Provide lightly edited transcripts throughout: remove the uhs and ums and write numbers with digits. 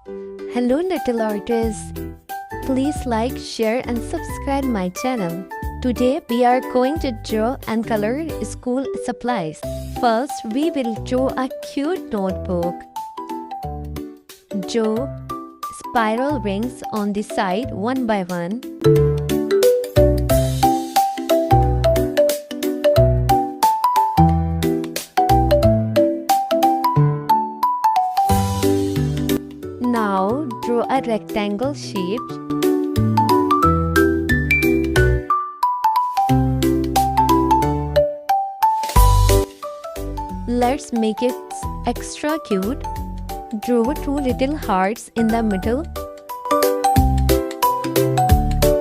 Hello little artists. Please like, share and subscribe my channel. Today we are going to draw and color school supplies. First we will draw a cute notebook. Draw spiral rings on the side one by one. Now draw a rectangle shape. Let's make it extra cute. Draw two little hearts in the middle.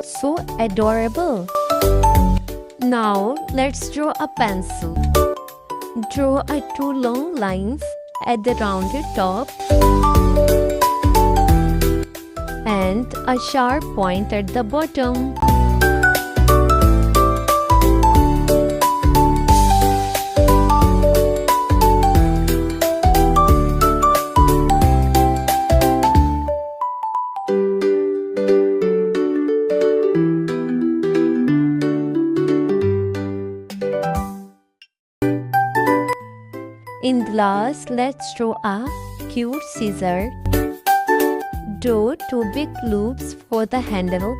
So adorable. Now let's draw a pencil. Draw two long lines at the rounded top and a sharp point at the bottom. In the last, let's draw a cute scissor. Draw two big loops for the handle.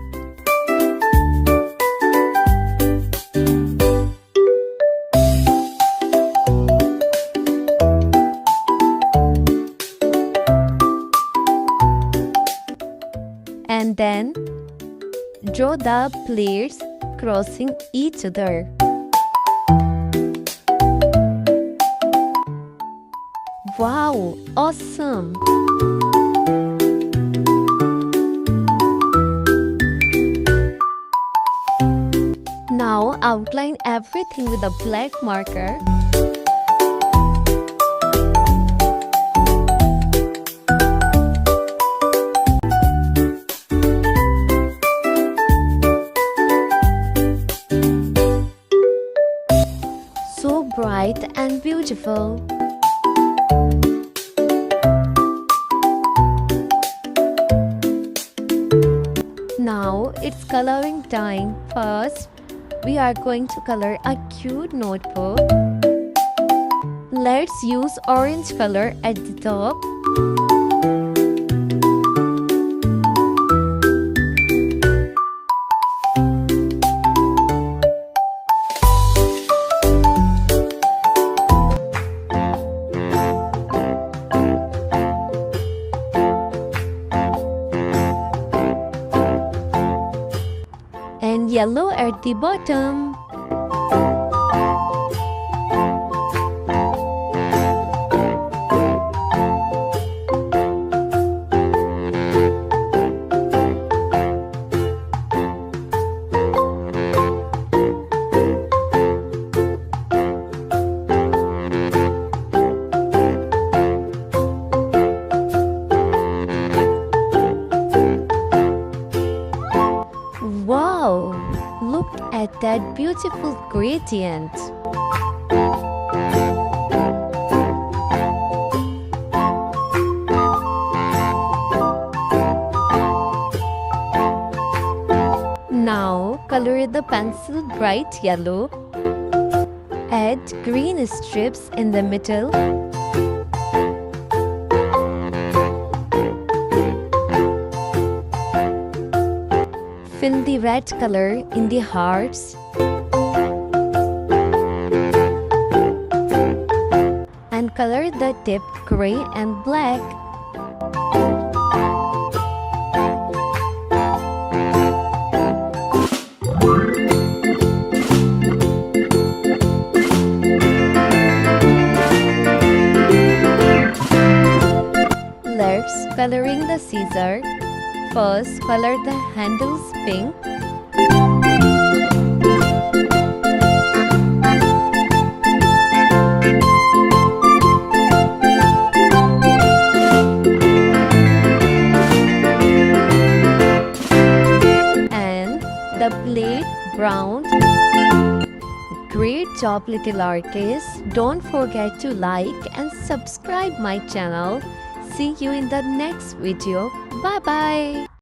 And then draw the plates crossing each other. Wow, awesome! Now outline everything with a black marker. So bright and beautiful. Now it's coloring time. First, we are going to color a cute notebook. Let's use orange color at the top. And yellow at the bottom. Wow! Look at that beautiful gradient. Now color the pencil bright yellow. Add green strips in the middle. Fill the red color in the hearts and color the tip gray and black. Let's coloring the scissor. First, color the handles pink. And the blade brown. Great job, little artists. Don't forget to like and subscribe my channel. see you in the next video. Bye bye.